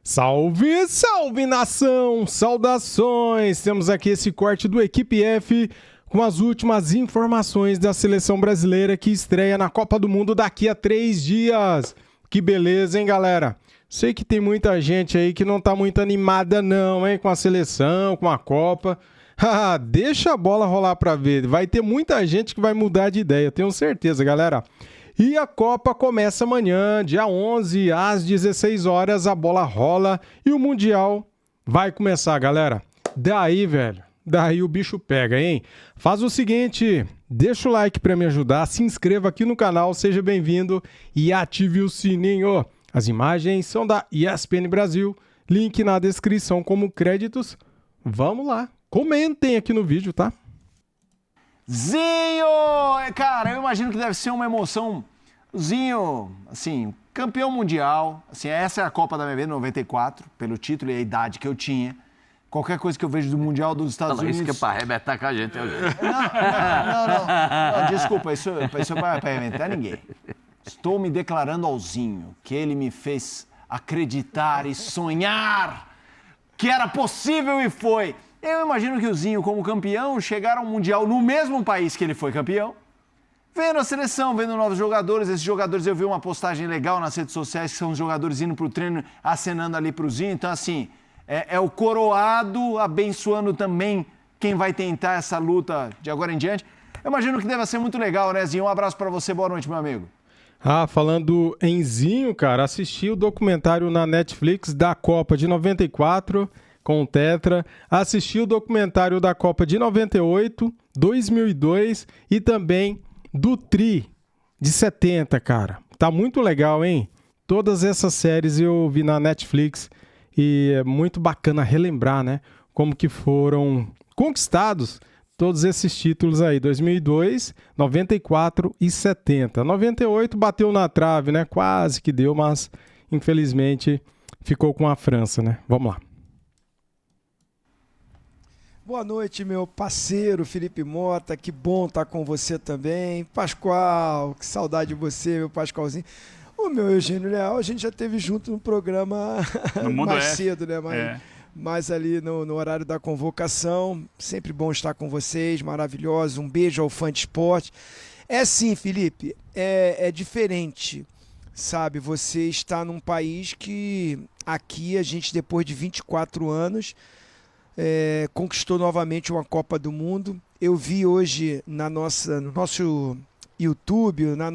Salve, salve nação! Saudações! Temos aqui esse corte do Equipe F com as últimas informações da seleção brasileira que estreia na Copa do Mundo daqui a 3 dias. Que beleza, hein, galera? Sei que tem muita gente aí que não tá muito animada não, hein, com a seleção, com a Copa. Deixa a bola rolar pra ver. Vai ter muita gente que vai mudar de ideia, tenho certeza, galera. E a Copa começa amanhã, dia 11, às 16 horas, a bola rola e o Mundial vai começar, galera. Daí o bicho pega, hein? Faz o seguinte, deixa o like para me ajudar, se inscreva aqui no canal, seja bem-vindo e ative o sininho. As imagens são da ESPN Brasil, link na descrição como créditos. Vamos lá, comentem aqui no vídeo, tá? Zinho! Cara, eu imagino que deve ser uma emoção. Zinho, assim, campeão mundial. Assim, essa é a Copa da minha vida, 94, pelo título e a idade que eu tinha. Qualquer coisa que eu vejo do Mundial dos Estados Unidos... Isso que é pra arrebentar com a gente. Não, desculpa, isso é para arrebentar ninguém. Estou me declarando ao Zinho que ele me fez acreditar e sonhar que era possível e foi. Eu imagino que o Zinho, como campeão, chegar ao Mundial no mesmo país que ele foi campeão, vendo a seleção, vendo novos jogadores. Esses jogadores, eu vi uma postagem legal nas redes sociais, que são os jogadores indo pro treino, acenando ali pro Zinho. Então, assim, é o coroado abençoando também quem vai tentar essa luta de agora em diante. Eu imagino que deve ser muito legal, né, Zinho? Um abraço pra você, boa noite, meu amigo. Falando em Zinho, cara, assisti o documentário na Netflix da Copa de 94... com o Tetra, assisti o documentário da Copa de 98, 2002 e também do Tri de 70, cara. Tá muito legal, hein? Todas essas séries eu vi na Netflix e é muito bacana relembrar, né? Como que foram conquistados todos esses títulos aí, 2002, 94 e 70. 98 bateu na trave, né? Quase que deu, mas infelizmente ficou com a França, né? Vamos lá. Boa noite, meu parceiro Felipe Mota, que bom estar com você também. Pascoal, que saudade de você, meu Pascoalzinho. O meu Eugênio Leal, a gente já esteve junto no programa mais cedo, né? Mais ali no horário da convocação. Sempre bom estar com vocês, maravilhoso. Um beijo ao fã de esporte. É sim, Felipe, é diferente, sabe? Você está num país que aqui a gente, depois de 24 anos... conquistou novamente uma Copa do Mundo. Eu vi hoje no nosso YouTube, no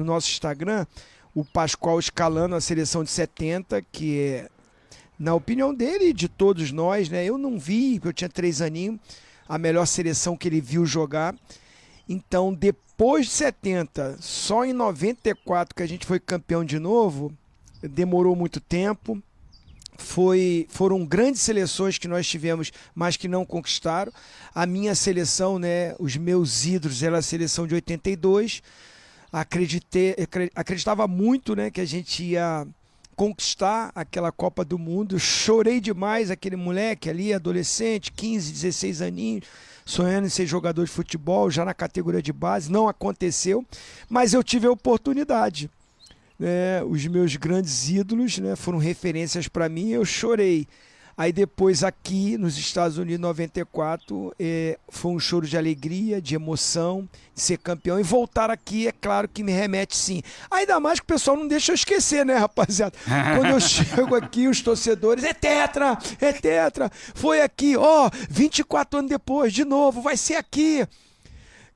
nosso Instagram, o Pascoal escalando a seleção de 70, que é, na opinião dele e de todos nós, né? Eu não vi, porque eu tinha 3 aninhos, a melhor seleção que ele viu jogar. Então, depois de 70, só em 94 que a gente foi campeão de novo, demorou muito tempo. Foram grandes seleções que nós tivemos, mas que não conquistaram. A minha seleção, né, os meus ídolos, era a seleção de 82. Acreditava muito, né, que a gente ia conquistar aquela Copa do Mundo. Chorei demais, aquele moleque ali, adolescente, 15, 16 aninhos, sonhando em ser jogador de futebol, já na categoria de base. Não aconteceu, mas eu tive a oportunidade. Os meus grandes ídolos, né, foram referências para mim, eu chorei. Aí depois aqui nos Estados Unidos, 94, foi um choro de alegria, de emoção, de ser campeão. E voltar aqui, é claro que me remete sim. Ainda mais que o pessoal não deixa eu esquecer, né, rapaziada? Quando eu chego aqui, os torcedores, é tetra, foi aqui, 24 anos depois, de novo, vai ser aqui.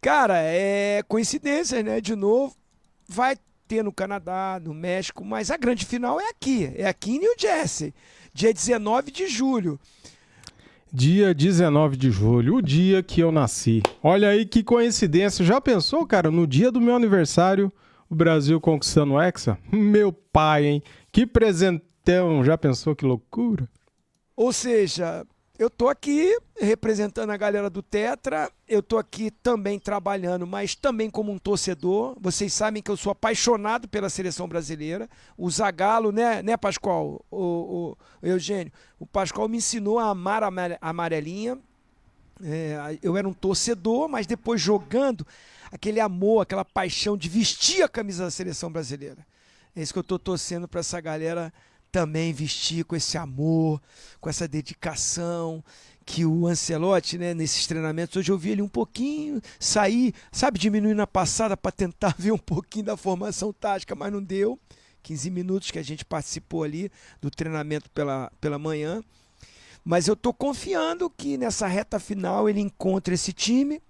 Cara, é coincidência, né, de novo, vai ter no Canadá, no México, mas a grande final é aqui em New Jersey, dia 19 de julho. Dia 19 de julho, o dia que eu nasci. Olha aí que coincidência, já pensou, cara, no dia do meu aniversário, o Brasil conquistando o Hexa? Meu pai, hein? Que presentão, já pensou que loucura? Ou seja, eu tô aqui representando a galera do Tetra, eu tô aqui também trabalhando, mas também como um torcedor. Vocês sabem que eu sou apaixonado pela seleção brasileira. O Zagallo, né Pascoal? O Eugênio, o Pascoal me ensinou a amar a amarelinha. Eu era um torcedor, mas depois jogando, aquele amor, aquela paixão de vestir a camisa da seleção brasileira. É isso que eu tô torcendo para essa galera também vestir com esse amor, com essa dedicação que o Ancelotti, né, nesses treinamentos, hoje eu vi ele um pouquinho sair, sabe, diminuir na passada para tentar ver um pouquinho da formação tática, mas não deu. 15 minutos que a gente participou ali do treinamento pela manhã. Mas eu estou confiando que nessa reta final ele encontre esse time.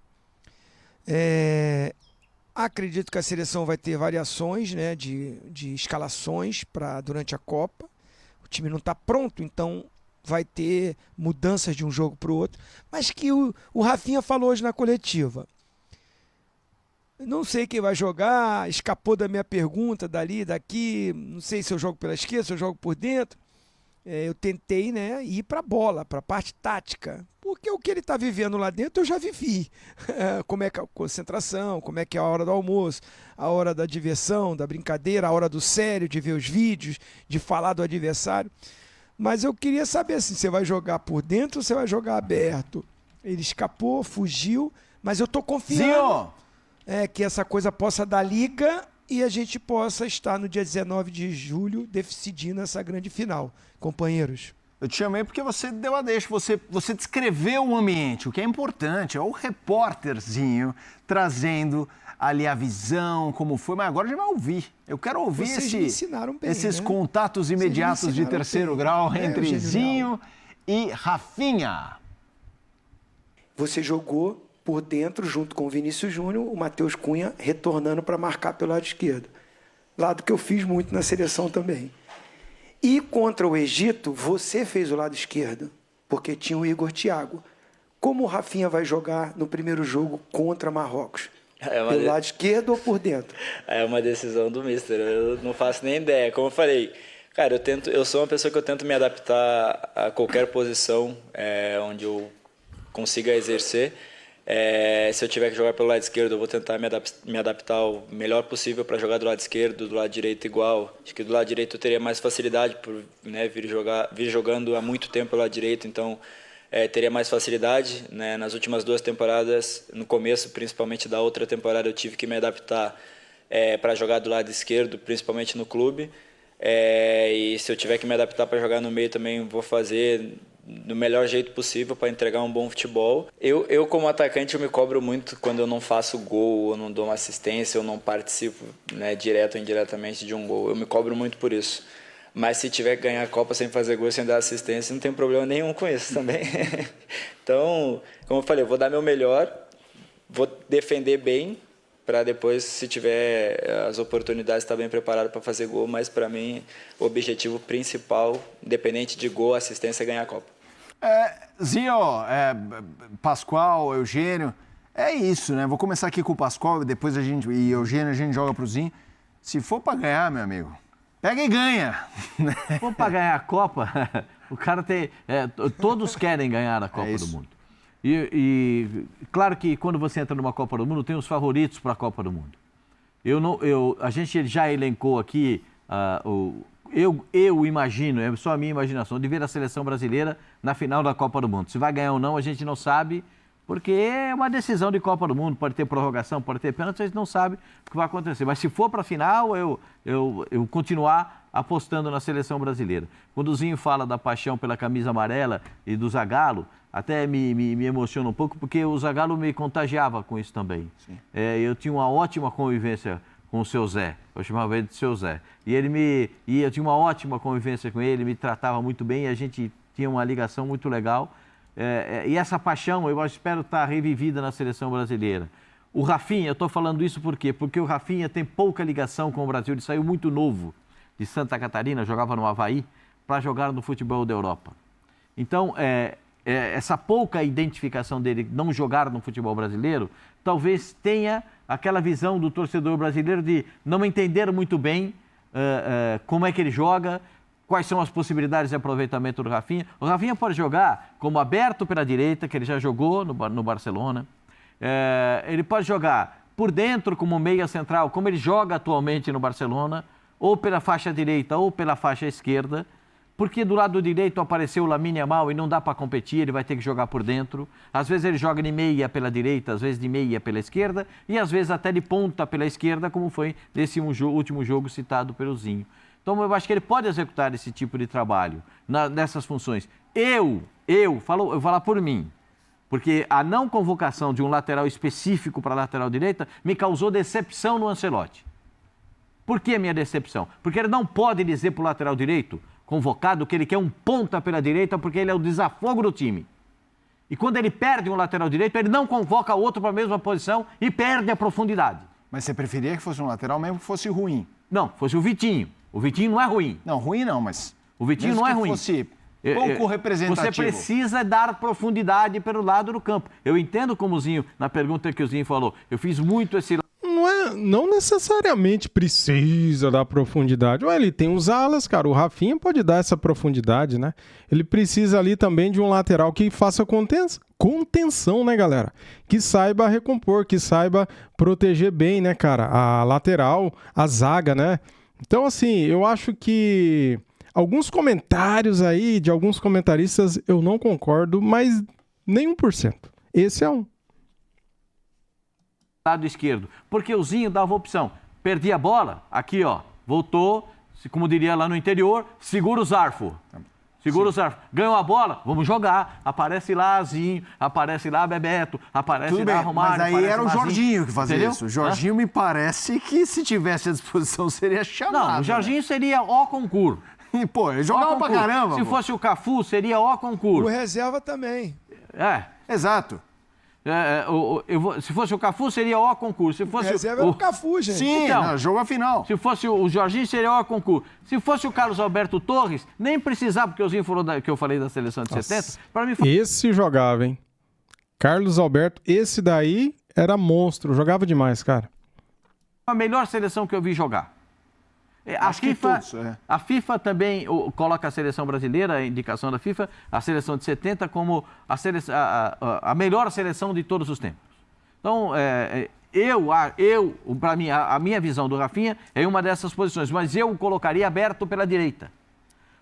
Acredito que a seleção vai ter variações, né, de escalações durante a Copa. O time não está pronto, então vai ter mudanças de um jogo para o outro. Mas que o Rafinha falou hoje na coletiva. Não sei quem vai jogar, escapou da minha pergunta, daqui, não sei se eu jogo pela esquerda, se eu jogo por dentro. Eu tentei, né, ir para a bola, para a parte tática, porque o que ele está vivendo lá dentro eu já vivi. Como é que é a concentração, como é que é a hora do almoço, a hora da diversão, da brincadeira, a hora do sério, de ver os vídeos, de falar do adversário. Mas eu queria saber assim, você vai jogar por dentro ou você vai jogar aberto? Ele escapou, fugiu, mas eu estou confiando que essa coisa possa dar liga e a gente possa estar no dia 19 de julho decidindo essa grande final. Companheiros. Eu te chamei porque você deu a deixa, você descreveu o ambiente, o que é importante, é o repórterzinho trazendo ali a visão, como foi, mas agora a gente vai ouvir. Eu quero ouvir esses contatos imediatos de terceiro grau entre Zinho e Rafinha. Você jogou por dentro, junto com o Vinícius Júnior, o Matheus Cunha retornando para marcar pelo lado esquerdo. Lado que eu fiz muito na seleção também. E contra o Egito, você fez o lado esquerdo, porque tinha o Igor Thiago. Como o Rafinha vai jogar no primeiro jogo contra Marrocos? Pelo lado esquerdo ou por dentro? É uma decisão do mister, eu não faço nem ideia. Como eu falei, cara, eu sou uma pessoa que eu tento me adaptar a qualquer posição onde eu consiga exercer. Se eu tiver que jogar pelo lado esquerdo, eu vou tentar me adaptar o melhor possível para jogar do lado esquerdo, do lado direito igual. Acho que do lado direito eu teria mais facilidade por vir jogando há muito tempo pelo lado direito, então teria mais facilidade, né? Nas últimas 2 temporadas, no começo principalmente da outra temporada, eu tive que me adaptar para jogar do lado esquerdo, principalmente no clube. E se eu tiver que me adaptar para jogar no meio também, vou fazer do melhor jeito possível para entregar um bom futebol. Eu como atacante, eu me cobro muito quando eu não faço gol, ou não dou uma assistência, ou não participo, né, direto ou indiretamente de um gol. Eu me cobro muito por isso. Mas se tiver que ganhar a Copa sem fazer gol, sem dar assistência, não tem problema nenhum com isso também. Então, como eu falei, eu vou dar meu melhor, vou defender bem, para depois, se tiver as oportunidades, estar bem preparado para fazer gol. Mas, para mim, o objetivo principal, independente de gol, assistência, é ganhar a Copa. Zinho, Pascoal, Eugênio, é isso, né? Vou começar aqui com o Pascoal, depois e Eugênio, a gente joga pro Zinho. Se for para ganhar, meu amigo, pega e ganha. Se for para ganhar a Copa, o cara tem... todos querem ganhar a Copa do Mundo. E claro que quando você entra numa Copa do Mundo, tem os favoritos para a Copa do Mundo. A gente já elencou aqui, eu imagino, é só a minha imaginação, de ver a seleção brasileira na final da Copa do Mundo. Se vai ganhar ou não, a gente não sabe, porque é uma decisão de Copa do Mundo, pode ter prorrogação, pode ter pênalti, a gente não sabe o que vai acontecer. Mas se for para a final, eu continuar apostando na seleção brasileira. Quando o Zinho fala da paixão pela camisa amarela e do Zagallo, até me emociona um pouco, porque o Zagallo me contagiava com isso também. Eu tinha uma ótima convivência com o seu Zé, eu chamava ele de seu Zé. E eu tinha uma ótima convivência com ele, me tratava muito bem e a gente tinha uma ligação muito legal. E essa paixão, eu espero estar revivida na seleção brasileira. O Rafinha, eu estou falando isso por quê? Porque o Rafinha tem pouca ligação com o Brasil, ele saiu muito novo de Santa Catarina, jogava no Avaí, para jogar no futebol da Europa. Então, essa pouca identificação dele não jogar no futebol brasileiro, talvez tenha aquela visão do torcedor brasileiro de não entender muito bem como é que ele joga, quais são as possibilidades de aproveitamento do Rafinha. O Rafinha pode jogar como aberto pela direita, que ele já jogou no Barcelona. Ele pode jogar por dentro como meia central, como ele joga atualmente no Barcelona, ou pela faixa direita ou pela faixa esquerda, porque do lado direito apareceu o Lamine Yamal e não dá para competir, ele vai ter que jogar por dentro. Às vezes ele joga de meia pela direita, às vezes de meia pela esquerda e às vezes até de ponta pela esquerda, como foi nesse último jogo citado pelo Zinho. Então, eu acho que ele pode executar esse tipo de trabalho nessas funções. Eu vou falar por mim, porque a não convocação de um lateral específico para a lateral direita me causou decepção no Ancelotti. Por que minha decepção? Porque ele não pode dizer para o lateral direito convocado que ele quer um ponta pela direita porque ele é o desafogo do time. E quando ele perde um lateral direito, ele não convoca outro para a mesma posição e perde a profundidade. Mas você preferia que fosse um lateral mesmo que fosse ruim? Não, fosse o Vitinho. O Vitinho não é ruim. Não, ruim não, mas... O Vitinho mesmo não é que ruim. fosse pouco representativo. Você precisa dar profundidade pelo lado do campo. Eu entendo como o Zinho, na pergunta que o Zinho falou, eu fiz muito esse... Não necessariamente precisa dar profundidade. Ué, ele tem os alas, cara. O Rafinha pode dar essa profundidade, né? Ele precisa ali também de um lateral que faça contenção, né, galera? Que saiba recompor, que saiba proteger bem, né, cara? A lateral, a zaga, né? Então, assim, eu acho que alguns comentários aí de alguns comentaristas eu não concordo, mas nem 1%. Esse é um. Lado esquerdo, porque o Zinho dava opção. Perdi a bola, aqui ó, voltou, como diria lá no interior, segura o Zarfo. Segura o Zarfo. Ganhou a bola, vamos jogar. Aparece lá Zinho, aparece lá Bebeto, aparece Tudo lá bem, Romário. mas aí era o Jorginho que fazia Entendeu? isso. O Jorginho me parece que se tivesse à disposição seria chamado. Não, o Jorginho seria o concurso. Né? Pô, ele jogava pra caramba. Se pô. fosse o Cafu, seria o O concurso. reserva também. Exato. Se fosse o Cafu, seria o concurso. Se O fosse reserva era o Cafu, gente. Sim, Então, não, jogo a final. Se fosse o Jorginho, seria o concurso. Se fosse o Carlos Alberto Torres, nem precisava, porque o Zinho falou que eu falei da seleção de 70. Para mim, Esse jogava, hein? Carlos Alberto, esse daí era monstro. Jogava demais, cara. a melhor seleção que eu vi jogar. Acho que todos, A FIFA também coloca a seleção brasileira, a indicação da FIFA, a seleção de 70 como a melhor seleção de todos os tempos. Então, para mim, a minha visão do Rafinha é uma dessas posições, mas eu o colocaria aberto pela direita.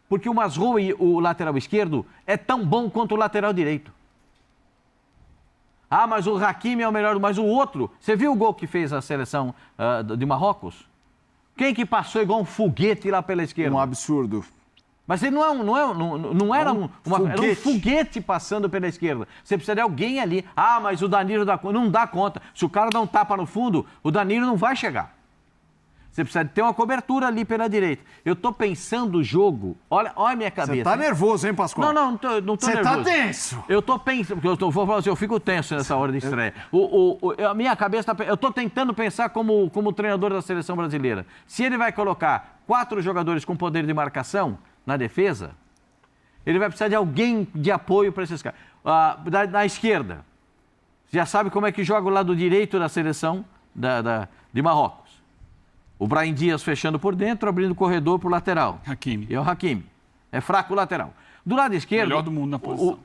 Porque o Mazraoui, o lateral esquerdo, é tão bom quanto o lateral direito. Ah, mas o Hakimi é o melhor, mas o outro... Você viu o gol que fez a seleção de Marrocos? Quem que passou igual um foguete lá pela esquerda? Um absurdo. Mas ele não era um foguete passando pela esquerda. Você precisa de alguém ali. Ah, mas o Danilo não dá conta. Se o cara dá um tapa no fundo, o Danilo não vai chegar. Você precisa ter uma cobertura ali pela direita. Eu tô pensando o jogo. Olha a minha cabeça. Você tá nervoso, hein, Pascoal? Não tô nervoso. Você tá tenso. Eu tô pensando, porque vou falar assim, eu fico tenso nessa hora de estreia. A minha cabeça eu tô tentando pensar como treinador da seleção brasileira. Se ele vai colocar 4 jogadores com poder de marcação na defesa, ele vai precisar de alguém de apoio para esses caras. Na esquerda, já sabe como é que joga o lado direito da seleção de Marrocos. O Brahim Dias fechando por dentro, abrindo corredor para o lateral. Hakimi. E é o Hakimi. É fraco o lateral. Do lado esquerdo... Melhor do mundo na posição.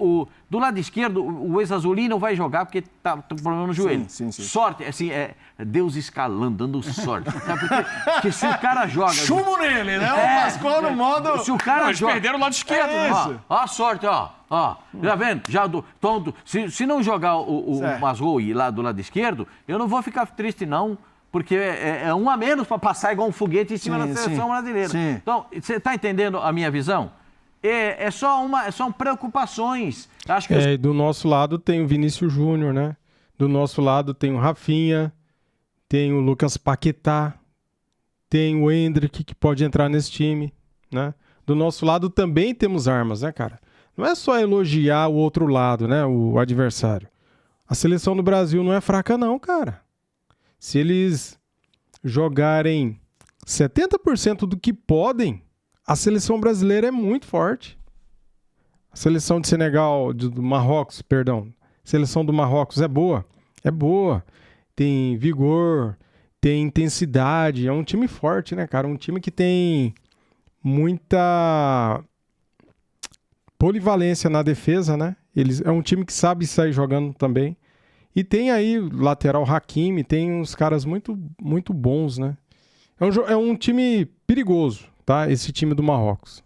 Do lado esquerdo, o ex-azulino não vai jogar porque tá com problema no joelho. Sim. Sorte, assim, Deus escalando, dando sorte. Sabe? Porque se o cara joga... Chumbo nele, né? O Pascoal no modo... Se o cara Eles joga... perderam o lado esquerdo, né? Ó a sorte, ó. Já vendo? Se não jogar o Mazraoui lá do lado esquerdo, eu não vou ficar triste, não. Porque é um a menos para passar igual um foguete em cima da seleção brasileira. Sim. Então, você está entendendo a minha visão? São preocupações. Acho que do nosso lado tem o Vinícius Júnior, né? Do nosso lado tem o Rafinha, tem o Lucas Paquetá, tem o Endrick, que pode entrar nesse time, né? Do nosso lado também temos armas, né, cara? Não é só elogiar o outro lado, né? O adversário. A seleção do Brasil não é fraca, não, cara. Se eles jogarem 70% do que podem, a seleção brasileira é muito forte. A seleção de Senegal, do Marrocos, perdão. A seleção do Marrocos é boa. É boa. Tem vigor, tem intensidade. É um time forte, né, cara? Um time que tem muita polivalência na defesa, né? É um time que sabe sair jogando também. E tem aí o lateral Hakimi, tem uns caras muito, muito bons, né? É um time perigoso, tá? Esse time do Marrocos.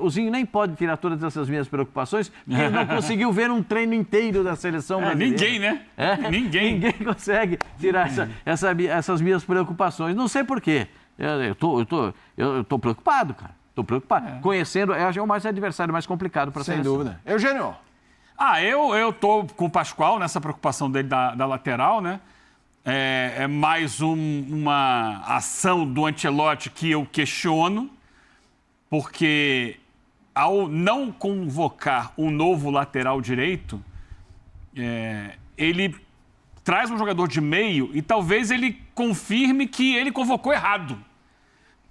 o Zinho nem pode tirar todas essas minhas preocupações, porque ele não conseguiu ver um treino inteiro da seleção brasileira. Ninguém, né? Ninguém. Ninguém consegue tirar essas minhas preocupações. Não sei por quê. Eu tô preocupado, cara. Tô preocupado. Conhecendo, eu acho que é o mais adversário mais complicado para a Sem seleção. dúvida. Eugênio. Eu tô com o Pascoal nessa preocupação dele da lateral, né? É mais uma ação do Ancelotti que eu questiono, porque ao não convocar um novo lateral direito, ele traz um jogador de meio e talvez ele confirme que ele convocou errado.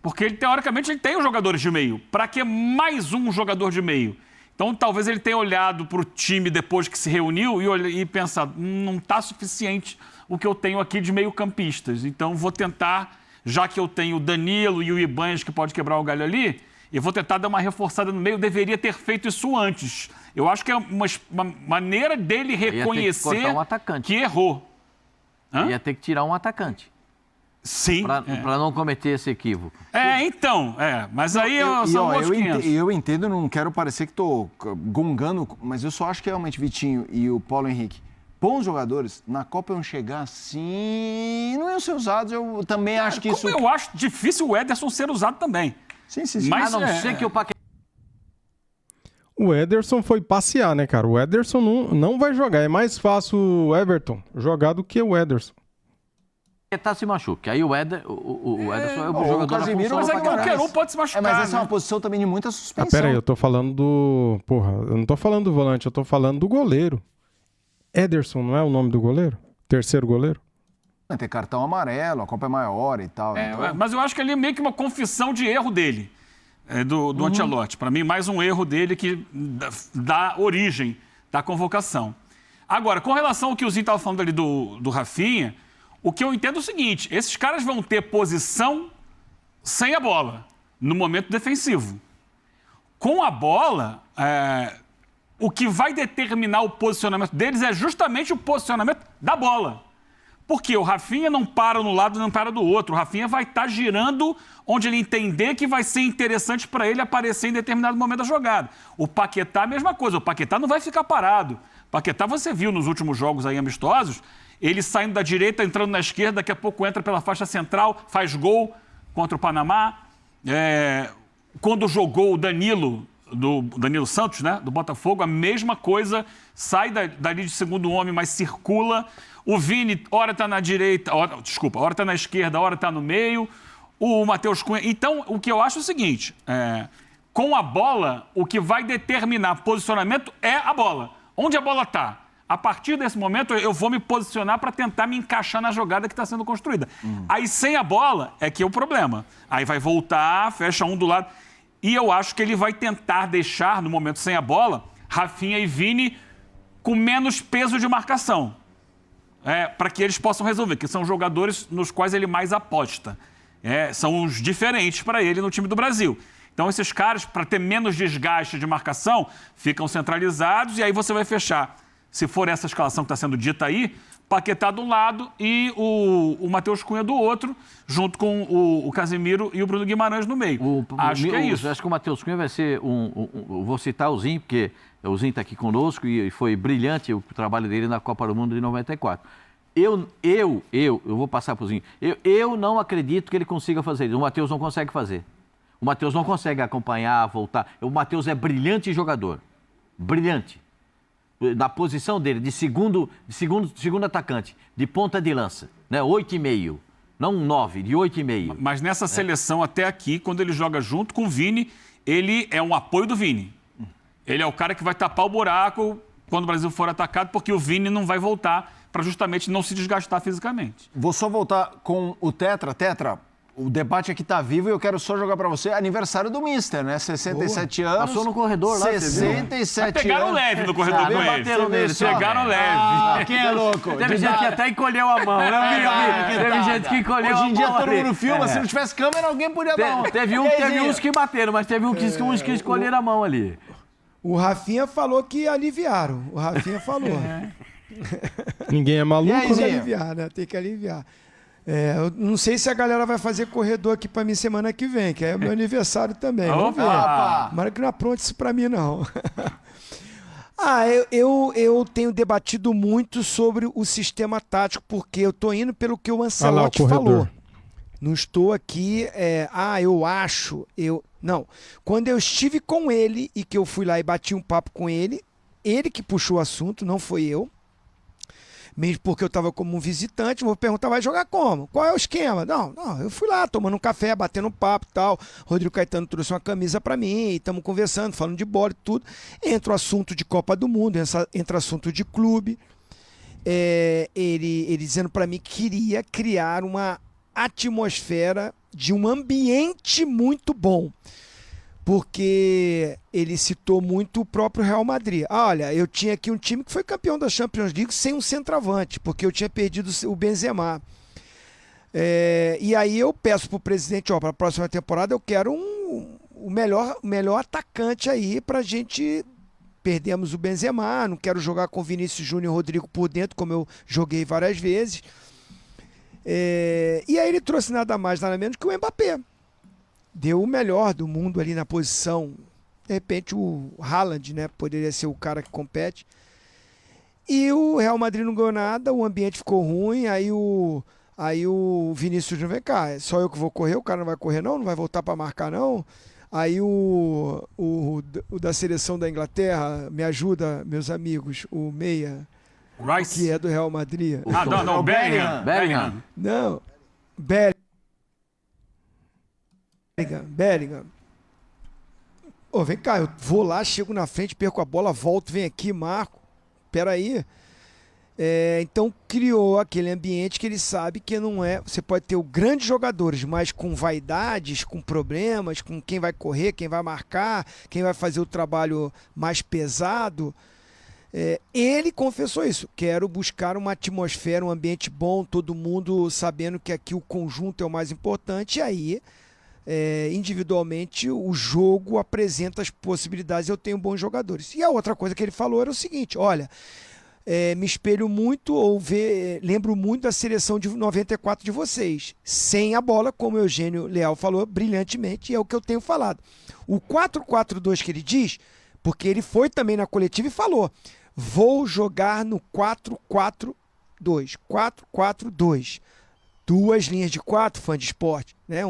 Porque ele, teoricamente, ele tem os jogadores de meio. Para que mais um jogador de meio? Então, talvez ele tenha olhado para o time depois que se reuniu e pensado, não está suficiente o que eu tenho aqui de meio-campistas. Então, vou tentar, já que eu tenho o Danilo e o Ibanez que pode quebrar o galho ali, eu vou tentar dar uma reforçada no meio. Deveria ter feito isso antes. Eu acho que é uma maneira dele reconhecer que errou. Ia ter que tirar um atacante. Sim. Para não cometer esse equívoco. Mas aí são outros 500. Eu entendo, não quero parecer que estou gongando, mas eu só acho que realmente Vitinho e o Paulo Henrique, bons jogadores, na Copa iam chegar assim, não iam ser usados, eu também acho que isso... Eu acho difícil o Ederson ser usado também. Sim. Mas a não ser que o Paquetá... O Ederson foi passear, né, cara? O Ederson não vai jogar. É mais fácil o Everton jogar do que o Ederson. Se machuque. Aí o Ederson é o jogador da função. Mas aí qualquer um pode se machucar. Mas essa é uma posição também de muita suspensão. Pera aí, eu tô falando do... Porra, eu não tô falando do volante, eu tô falando do goleiro. Ederson não é o nome do goleiro? Terceiro goleiro? Vai ter cartão amarelo, a Copa é maior e tal. Então... Mas eu acho que ali é meio que uma confissão de erro dele, do Ancelotti. Para mim, mais um erro dele que dá origem da convocação. Agora, com relação ao que o Zinho estava falando ali do Rafinha, o que eu entendo é o seguinte, esses caras vão ter posição sem a bola, no momento defensivo. Com a bola, o que vai determinar o posicionamento deles é justamente o posicionamento da bola. Porque o Rafinha não para no lado, não para do outro. O Rafinha vai estar girando onde ele entender que vai ser interessante para ele aparecer em determinado momento da jogada. O Paquetá, a mesma coisa. O Paquetá não vai ficar parado. O Paquetá, você viu nos últimos jogos aí amistosos, ele saindo da direita, entrando na esquerda, daqui a pouco entra pela faixa central, faz gol contra o Panamá. Quando jogou o Danilo Santos, né, do Botafogo, a mesma coisa, sai dali de segundo homem, mas circula. O Vini, hora está na direita, hora está na esquerda, hora está no meio. O Matheus Cunha. Então, o que eu acho é o seguinte, com a bola, o que vai determinar posicionamento é a bola. Onde a bola está? A partir desse momento, eu vou me posicionar para tentar me encaixar na jogada que está sendo construída. Aí, sem a bola, é que é o problema. Aí vai voltar, fecha um do lado. E eu acho que ele vai tentar deixar, no momento sem a bola, Rafinha e Vini com menos peso de marcação. Para que eles possam resolver, que são jogadores nos quais ele mais aposta. São os diferentes para ele no time do Brasil. Então, esses caras, para ter menos desgaste de marcação, ficam centralizados e aí você vai fechar. Se for essa escalação que está sendo dita aí, Paquetá de um lado e o Matheus Cunha do outro, junto com o Casemiro e o Bruno Guimarães no meio. Acho que é isso. Acho que o Matheus Cunha vai ser vou citar o Zinho, porque o Zinho está aqui conosco e foi brilhante o trabalho dele na Copa do Mundo de 94. Eu vou passar para o Zinho. Eu não acredito que ele consiga fazer isso. O Matheus não consegue fazer. O Matheus não consegue acompanhar, voltar. O Matheus é brilhante jogador. Brilhante. Na posição dele, de segundo atacante, de ponta de lança, né? 8,5. Não 9, de 8,5. Mas nessa seleção até aqui, quando ele joga junto com o Vini, ele é um apoio do Vini. Ele é o cara que vai tapar o buraco quando o Brasil for atacado, porque o Vini não vai voltar para justamente não se desgastar fisicamente. Vou só voltar com o Tetra. Tetra, o debate aqui tá vivo e eu quero só jogar pra você. Aniversário do Mister, né? 67 anos. Passou no corredor lá, 67 anos. Pegaram leve no corredor com ele. Pegaram leve. Quem é louco? Teve gente que até encolheu a mão, né? Teve gente que encolheu a mão. Hoje em dia todo mundo filma. Se não tivesse câmera, alguém podia dar uma. Teve uns que bateram, mas teve uns que escolheram a mão ali. O Rafinha falou que aliviaram. O Rafinha falou. Ninguém é maluco, Tem que aliviar, né? Tem que aliviar. Eu não sei se a galera vai fazer corredor aqui pra mim semana que vem, que é o meu aniversário também. Vamos ver. Tomara que não apronte isso pra mim, não. Eu tenho debatido muito sobre o sistema tático, porque eu tô indo pelo que o Ancelotti falou. Não estou aqui, eu acho, Não. Quando eu estive com ele e que eu fui lá e bati um papo com ele que puxou o assunto, não foi eu. Mesmo porque eu estava como um visitante, vou perguntar, vai jogar como? Qual é o esquema? Não, eu fui lá tomando um café, batendo um papo e tal. Rodrigo Caetano trouxe uma camisa para mim, estamos conversando, falando de bola e tudo. Entra o assunto de Copa do Mundo, entra o assunto de clube. Ele dizendo para mim que queria criar uma atmosfera de um ambiente muito bom. Porque ele citou muito o próprio Real Madrid. Olha, eu tinha aqui um time que foi campeão da Champions League sem um centroavante, porque eu tinha perdido o Benzema. E aí eu peço pro presidente, para a próxima temporada eu quero o melhor atacante aí pra gente... Perdemos o Benzema, não quero jogar com Vinícius Júnior e Rodrigo por dentro, como eu joguei várias vezes. E aí ele trouxe nada mais, nada menos que o Mbappé. Deu o melhor do mundo ali na posição. De repente o Haaland, né, poderia ser o cara que compete. E o Real Madrid não ganhou nada, o ambiente ficou ruim, aí o Vinícius Júnior, vem cá, é só eu que vou correr, o cara não vai correr não vai voltar para marcar não. Aí o da seleção da Inglaterra, me ajuda, meus amigos, o meia, Rice. que é do Real Madrid. Não, Bellingham. Não, Bellingham. Vem cá, eu vou lá, chego na frente, perco a bola, volto, venho aqui, marco. Peraí. Então criou aquele ambiente que ele sabe que não é... Você pode ter grandes jogadores, mas com vaidades, com problemas, com quem vai correr, quem vai marcar, quem vai fazer o trabalho mais pesado. Ele confessou isso. Quero buscar uma atmosfera, um ambiente bom, todo mundo sabendo que aqui o conjunto é o mais importante. E aí, individualmente, o jogo apresenta as possibilidades. Eu tenho bons jogadores. E a outra coisa que ele falou era o seguinte, olha... me espelho muito lembro muito da seleção de 94 de vocês, sem a bola, como o Eugênio Leal falou brilhantemente, e é o que eu tenho falado. O 4-4-2 que ele diz, porque ele foi também na coletiva e falou, vou jogar no 4-4-2, 4-4-2, duas linhas de 4, fã de esporte, né?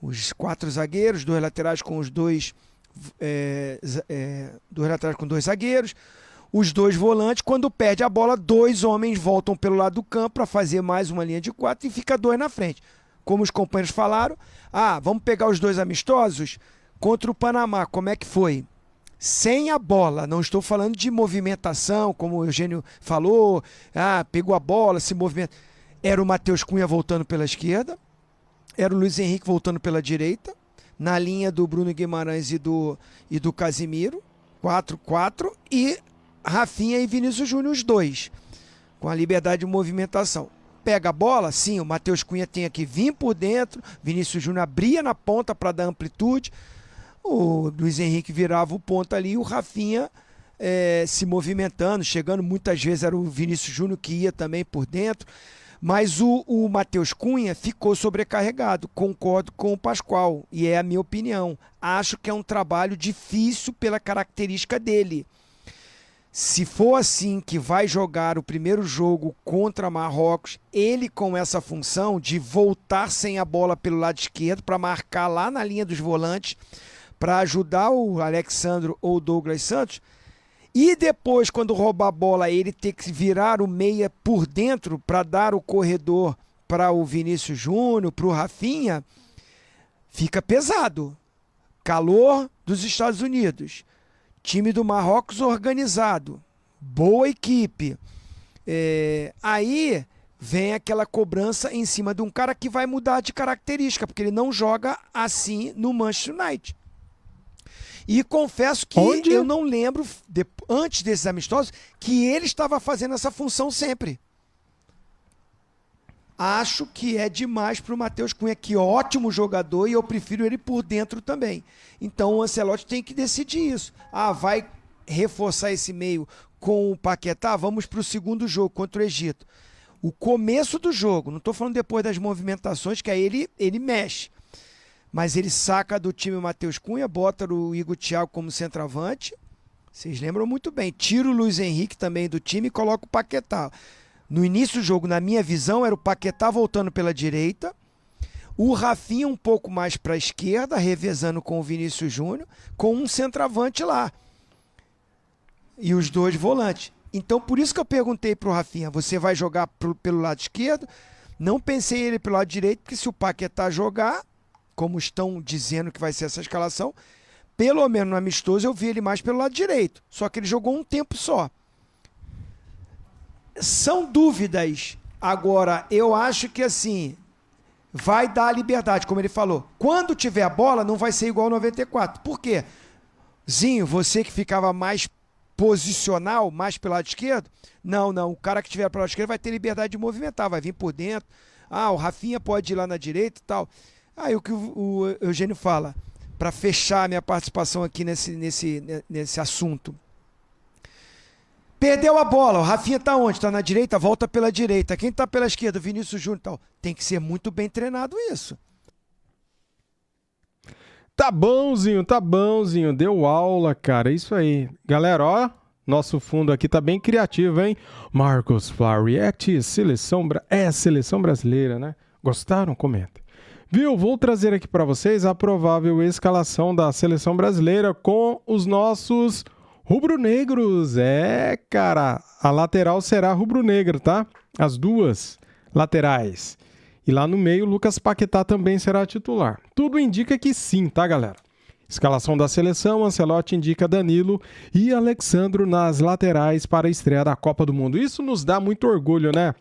Os 4 zagueiros, 2 laterais com os dois laterais com 2 zagueiros, os 2 volantes, quando perde a bola, 2 homens voltam pelo lado do campo para fazer mais uma linha de 4 e fica 2 na frente. Como os companheiros falaram, vamos pegar os 2 amistosos contra o Panamá, como é que foi? Sem a bola, não estou falando de movimentação, como o Eugênio falou, pegou a bola, se movimenta. Era o Matheus Cunha voltando pela esquerda, era o Luiz Henrique voltando pela direita, na linha do Bruno Guimarães e do Casimiro, 4-4, e Rafinha e Vinícius Júnior, os 2, com a liberdade de movimentação. Pega a bola, sim, o Matheus Cunha tinha que vir por dentro, Vinícius Júnior abria na ponta para dar amplitude, o Luiz Henrique virava o ponta ali, o Rafinha se movimentando, chegando, muitas vezes era o Vinícius Júnior que ia também por dentro, mas o Matheus Cunha ficou sobrecarregado, concordo com o Pascoal, e é a minha opinião. Acho que é um trabalho difícil pela característica dele. Se for assim que vai jogar o primeiro jogo contra Marrocos, ele com essa função de voltar sem a bola pelo lado esquerdo para marcar lá na linha dos volantes, para ajudar o Alexandro ou o Douglas Santos, e depois, quando roubar a bola, ele ter que virar o meia por dentro para dar o corredor para o Vinícius Júnior, para o Rafinha, fica pesado. Calor dos Estados Unidos. Time do Marrocos organizado, boa equipe. Aí vem aquela cobrança em cima de um cara que vai mudar de característica, porque ele não joga assim no Manchester United. E confesso que eu não lembro, antes desses amistosos, que ele estava fazendo essa função sempre. Acho que é demais para o Matheus Cunha, que é ótimo jogador, e eu prefiro ele por dentro também. Então o Ancelotti tem que decidir isso. Vai reforçar esse meio com o Paquetá? Vamos para o segundo jogo contra o Egito. O começo do jogo, não estou falando depois das movimentações, que aí ele mexe. Mas ele saca do time o Matheus Cunha, bota o Igor Thiago como centroavante. Vocês lembram muito bem. Tira o Luiz Henrique também do time e coloca o Paquetá. No início do jogo, na minha visão, era o Paquetá voltando pela direita, O Rafinha um pouco mais para a esquerda, revezando com o Vinícius Júnior, com um centroavante lá. E os 2 volantes. Então, por isso que eu perguntei para o Rafinha, você vai jogar pelo lado esquerdo? Não pensei ele pelo lado direito, porque se o Paquetá jogar, como estão dizendo que vai ser essa escalação, pelo menos no amistoso eu vi ele mais pelo lado direito. Só que ele jogou um tempo só. São dúvidas. Agora, eu acho que assim, vai dar liberdade, como ele falou. Quando tiver a bola, não vai ser igual ao 94. Por quê? Zinho, você que ficava mais posicional, mais pelo lado esquerdo, não, o cara que estiver pelo lado esquerdo vai ter liberdade de movimentar, vai vir por dentro, o Rafinha pode ir lá na direita e tal. Aí o que o Eugênio fala, para fechar a minha participação aqui nesse assunto, perdeu a bola, o Rafinha tá onde? Tá na direita? Volta pela direita. Quem tá pela esquerda? O Vinícius Júnior e tal. Tem que ser muito bem treinado isso. Tá bonzinho. Deu aula, cara. Isso aí. Galera, ó, nosso fundo aqui tá bem criativo, hein? Marcos Flower React, seleção brasileira, né? Gostaram? Comenta. Viu? Vou trazer aqui para vocês a provável escalação da seleção brasileira com os nossos rubro-negros. Cara, a lateral será rubro-negra, tá? As 2 laterais. E lá no meio, Lucas Paquetá também será titular. Tudo indica que sim, tá, galera? Escalação da seleção, Ancelotti indica Danilo e Alexandro nas laterais para a estreia da Copa do Mundo. Isso nos dá muito orgulho, né?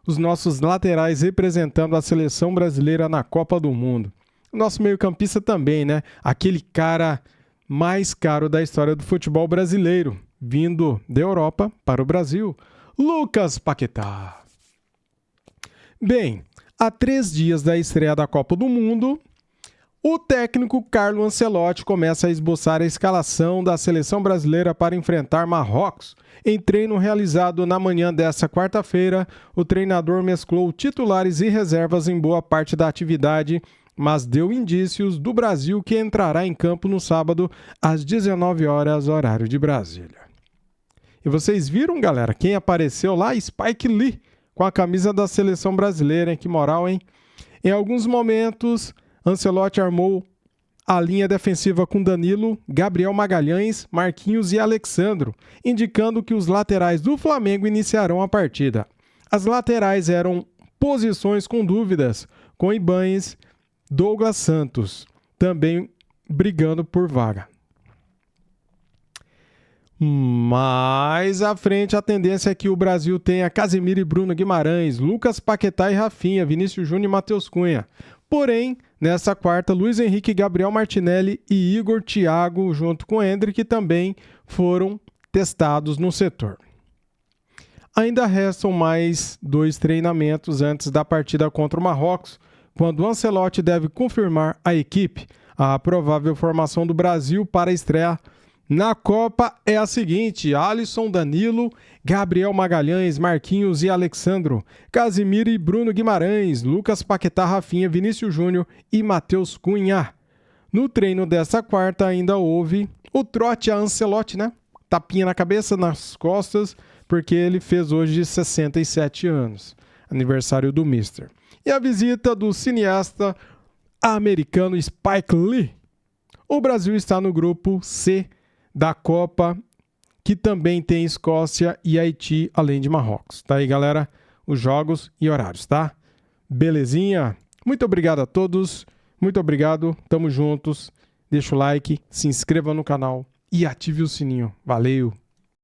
Os nossos laterais representando a seleção brasileira na Copa do Mundo. O nosso meio-campista também, né? Aquele cara mais caro da história do futebol brasileiro, vindo da Europa para o Brasil, Lucas Paquetá. Bem, há 3 dias da estreia da Copa do Mundo, o técnico Carlo Ancelotti começa a esboçar a escalação da seleção brasileira para enfrentar Marrocos. Em treino realizado na manhã desta quarta-feira, o treinador mesclou titulares e reservas em boa parte da atividade, mas deu indícios do Brasil que entrará em campo no sábado às 19 horas, horário de Brasília. E vocês viram, galera, quem apareceu lá? Spike Lee, com a camisa da seleção brasileira, hein? Que moral, hein? Em alguns momentos, Ancelotti armou a linha defensiva com Danilo, Gabriel Magalhães, Marquinhos e Alexandro, indicando que os laterais do Flamengo iniciarão a partida. As laterais eram posições com dúvidas, com Ibañez, Douglas Santos, também brigando por vaga. Mais à frente, a tendência é que o Brasil tenha Casemiro e Bruno Guimarães, Lucas Paquetá e Rafinha, Vinícius Júnior e Matheus Cunha. Porém, nessa quarta, Luiz Henrique, Gabriel Martinelli e Igor Thiago, junto com Endrick, também foram testados no setor. Ainda restam mais 2 treinamentos antes da partida contra o Marrocos, quando Ancelotti deve confirmar a equipe. A provável formação do Brasil para a estreia na Copa é a seguinte: Alisson, Danilo, Gabriel Magalhães, Marquinhos e Alexandro, Casemiro e Bruno Guimarães, Lucas Paquetá, Rafinha, Vinícius Júnior e Matheus Cunha. No treino dessa quarta ainda houve o trote a Ancelotti, né? Tapinha na cabeça, nas costas, porque ele fez hoje 67 anos, aniversário do Mister. E a visita do cineasta americano Spike Lee. O Brasil está no grupo C da Copa, que também tem Escócia e Haiti, além de Marrocos. Tá aí, galera, os jogos e horários, tá? Belezinha? Muito obrigado a todos, muito obrigado, tamo juntos. Deixa o like, se inscreva no canal e ative o sininho. Valeu!